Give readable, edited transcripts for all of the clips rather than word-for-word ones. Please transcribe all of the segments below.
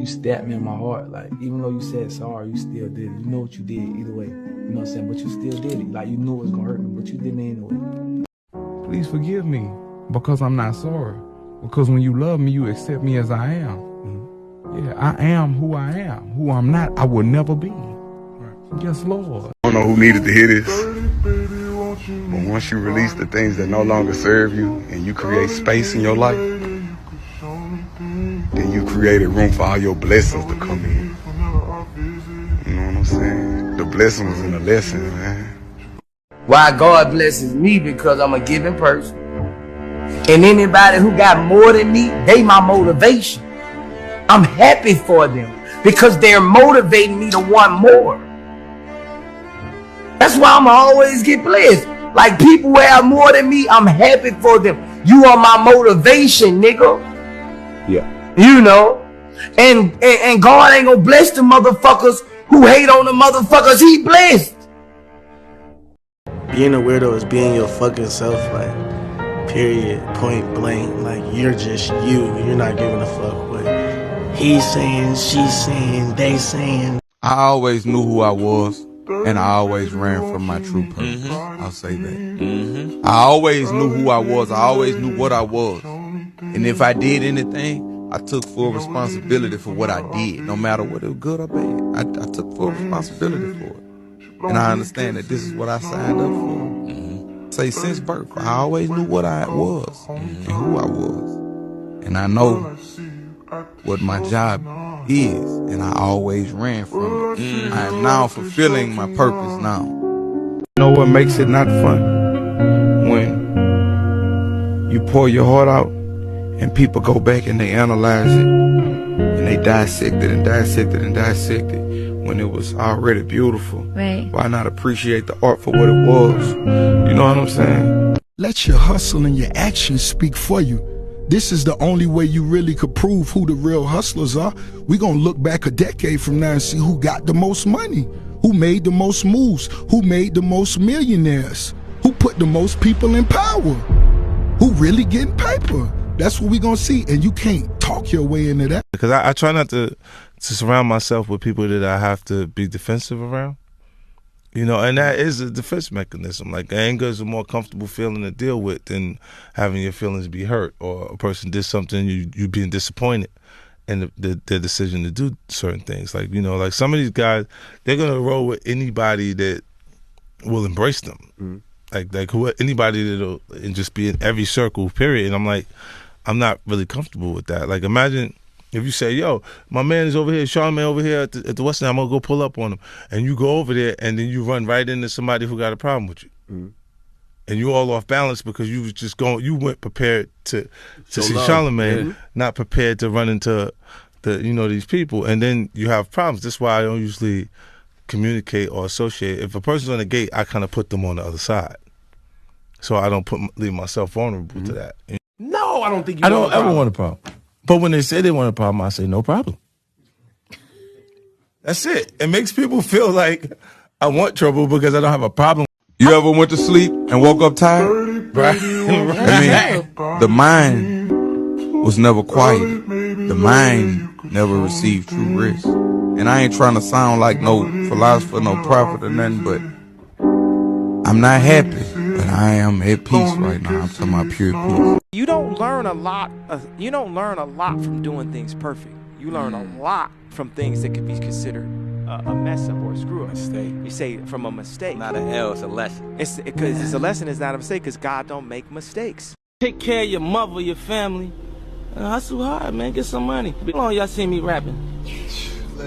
you stabbed me in my heart. Like, even though you said sorry, you still did it. You know what you did either way. You know what I'm saying? But you still did it. Like, you knew it was gonna hurt me, but you did it anyway. Please forgive me because I'm not sorry. Because when you love me, you accept me as I am. Yeah, I am who I am. Who I'm not, I will never be. Yes, Lord. I don't know who needed to hear this, but once you release the things that no longer serve you and you create space in your life, then you created room for all your blessings to come in. You know what I'm saying? The blessing was in the lesson, man. Why God blesses me? Because I'm a giving person. And anybody who got more than me, they my motivation. I'm happy for them because they're motivating me to want more. That's why I'm always get blessed. Like, people who have more than me, I'm happy for them. You are my motivation, nigga. Yeah. You know? And God ain't gonna bless the motherfuckers who hate on the motherfuckers he blessed. Being a weirdo is being your fucking self, like, period, point blank. Like, you're just you. You're not giving a fuck what he's saying, she's saying, they saying. I always knew who I was, and I always ran from my true purpose. I'll say that. I always knew who I was. I always knew what I was. And if I did anything, I took full responsibility for what I did, no matter whether it was good or bad. I took full responsibility for it. And I understand that this is what I signed up for. Say, since birth, I always knew what I was and who I was. And I know what my job is, and I always ran from it. I am now fulfilling my purpose now. You know what makes it not fun? When you pour your heart out and people go back and they analyze it and they dissect it and dissect it and dissect it when it was already beautiful. Right. Why not appreciate the art for what it was? You know what I'm saying? Let your hustle and your actions speak for you. This is the only way you really could prove who the real hustlers are. We're going to look back a decade from now and see who got the most money, who made the most moves, who made the most millionaires, who put the most people in power, who really getting paper. That's what we're going to see, and you can't talk your way into that. Because I try not to surround myself with people that I have to be defensive around. You know, and that is a defense mechanism. Like, anger is a more comfortable feeling to deal with than having your feelings be hurt, or a person did something, you being disappointed in their decision to do certain things. Like, you know, like some of these guys, they're going to roll with anybody that will embrace them. Like anybody that'll and just be in every circle, period. And I'm like, I'm not really comfortable with that. Like, imagine if you say, yo, my man is over here, Charlamagne over here at the West End, I'm going to go pull up on him. And you go over there and then you run right into somebody who got a problem with you. And you all off balance because you was just going, you went prepared to see Charlamagne, not prepared to run into these people. And then you have problems. That's why I don't usually communicate or associate. If a person's on the gate, I kind of put them on the other side. So I don't leave myself vulnerable to that. No, I don't think you I don't ever want a problem. But when they say they want a problem, I say no problem. That's it. It makes people feel like I want trouble because I don't have a problem. You ever went to sleep and woke up tired? Right. I mean, the mind was never quiet. The mind never received true rest. And I ain't trying to sound like no philosopher, no prophet or nothing, but I'm not happy. But I am at peace right now. I'm talking about pure peace. You don't learn a lot. You don't learn a lot from doing things perfect. You learn a lot from things that could be considered a mess up or a screw up. Mistake. You say from a mistake. Not an L, it's a lesson. Because it's a lesson. It's not a mistake. Because God don't make mistakes. Take care of your mother, your family, and hustle hard, man. Get some money. How long y'all seen me rapping?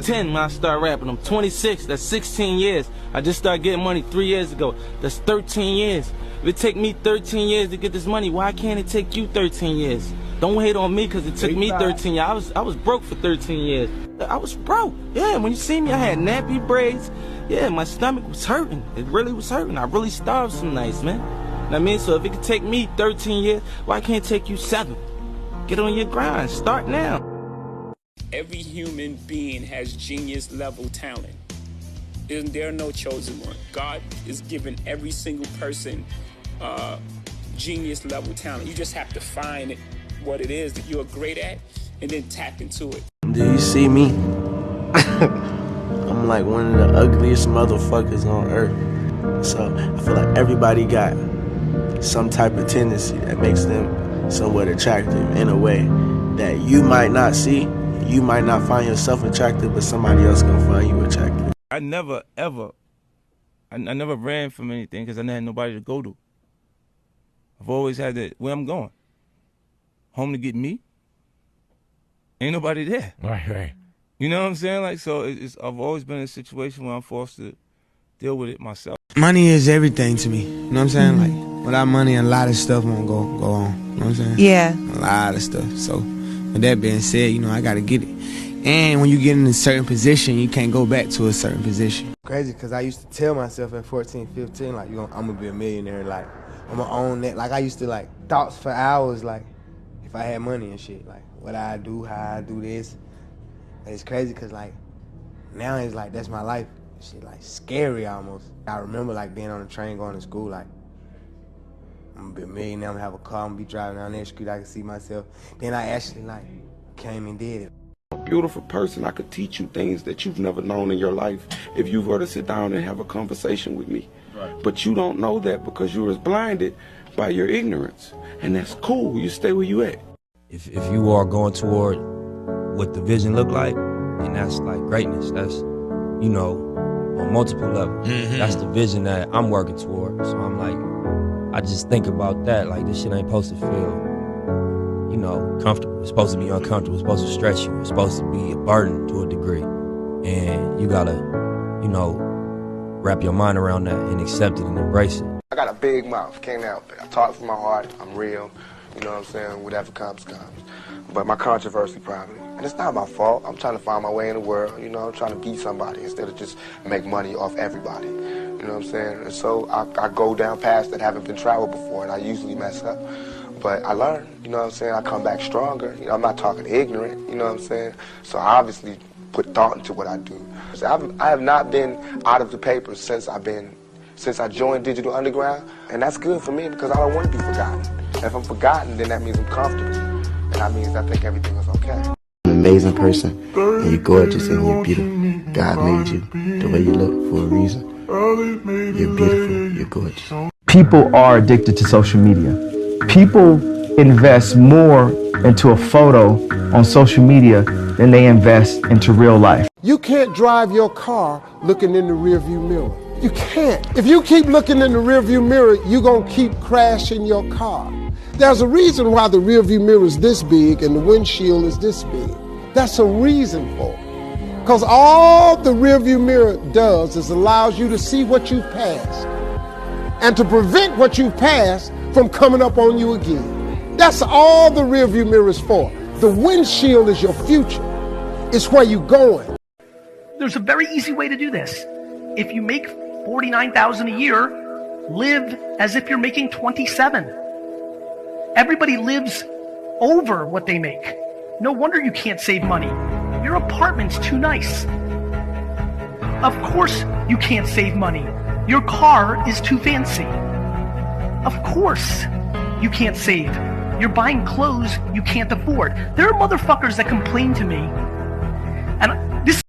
10 when I start rapping. I'm 26. That's 16 years. I just started getting money 3 years ago. That's 13 years. If it take me 13 years to get this money, why can't it take you 13 years? Don't hate on me because it took me 13 years. I was broke for 13 years. I was broke. Yeah, when you see me, I had nappy braids. Yeah, my stomach was hurting. It really was hurting. I really starved some nights, man. I mean, so if it could take me 13 years, why can't it take you 7? Get on your grind. Start now. Every human being has genius level talent. There are no chosen one. God is giving every single person genius level talent. You just have to find what it is that you're great at and then tap into it. Do you see me? I'm like one of the ugliest motherfuckers on earth. So I feel like everybody got some type of tendency that makes them somewhat attractive in a way that you might not see. You might not find yourself attractive, but somebody else gonna find you attractive. I never ran from anything because I didn't have nobody to go to. I've always had that, where I'm going. Home to get me. Ain't nobody there. Right. You know what I'm saying? Like, so I've always been in a situation where I'm forced to deal with it myself. Money is everything to me. You know what I'm saying? Like, without money, a lot of stuff won't go on. You know what I'm saying? Yeah. A lot of stuff. So, with that being said, you know, I gotta get it. And when you get in a certain position, you can't go back to a certain position. Crazy, because I used to tell myself at 14, 15, like, I'm gonna be a millionaire, like, I'm gonna own that. Like, I used to, like, thoughts for hours, like, if I had money and shit, like, what I do, how I do this. And it's crazy, because, like, now it's like, that's my life. Shit, like, scary almost. I remember, like, being on the train going to school, like, I'm gonna be a millionaire, I'm gonna have a car, I'm gonna be driving down that street, I can see myself. Then I actually, like, came and did it. A beautiful person, I could teach you things that you've never known in your life if you were to sit down and have a conversation with me. Right. But you don't know that because you was blinded by your ignorance. And that's cool, you stay where you at. If you are going toward what the vision look like, then that's like greatness. That's, you know, on multiple levels. That's the vision that I'm working toward. So I'm like, I just think about that, like this shit ain't supposed to feel, you know, comfortable. It's supposed to be uncomfortable. It's supposed to stretch you. It's supposed to be a burden to a degree. And you gotta, you know, wrap your mind around that and accept it and embrace it. I got a big mouth, can't help it. I talk from my heart, I'm real, you know what I'm saying, whatever comes. But my controversy probably, and it's not my fault, I'm trying to find my way in the world, you know, I'm trying to be somebody instead of just make money off everybody, you know what I'm saying? And so I go down paths that haven't been traveled before, and I usually mess up. But I learn, you know what I'm saying, I come back stronger, you know, I'm not talking ignorant, you know what I'm saying? So I obviously put thought into what I do. So I have not been out of the papers since I joined Digital Underground, and that's good for me because I don't want to be forgotten. And if I'm forgotten, then that means I'm comfortable, and that means I think everything is okay. You're an amazing person, and you're gorgeous and you're beautiful. God made you the way you look for a reason. You're beautiful, you're gorgeous. People are addicted to social media. People invest more into a photo on social media than they invest into real life. You can't drive your car looking in the rearview mirror. You can't. If you keep looking in the rearview mirror, you're gonna keep crashing your car. There's a reason why the rearview mirror is this big and the windshield is this big. That's a reason for it. Because all the rearview mirror does is allows you to see what you've passed and to prevent what you've passed from coming up on you again. That's all the rearview mirror is for. The windshield is your future. It's where you're going. There's a very easy way to do this. If you make $49,000 a year, live as if you're making 27. Everybody lives over what they make. No wonder you can't save money. Your apartment's too nice. Of course you can't save money. Your car is too fancy. Of course you can't save. You're buying clothes you can't afford. There are motherfuckers that complain to me, and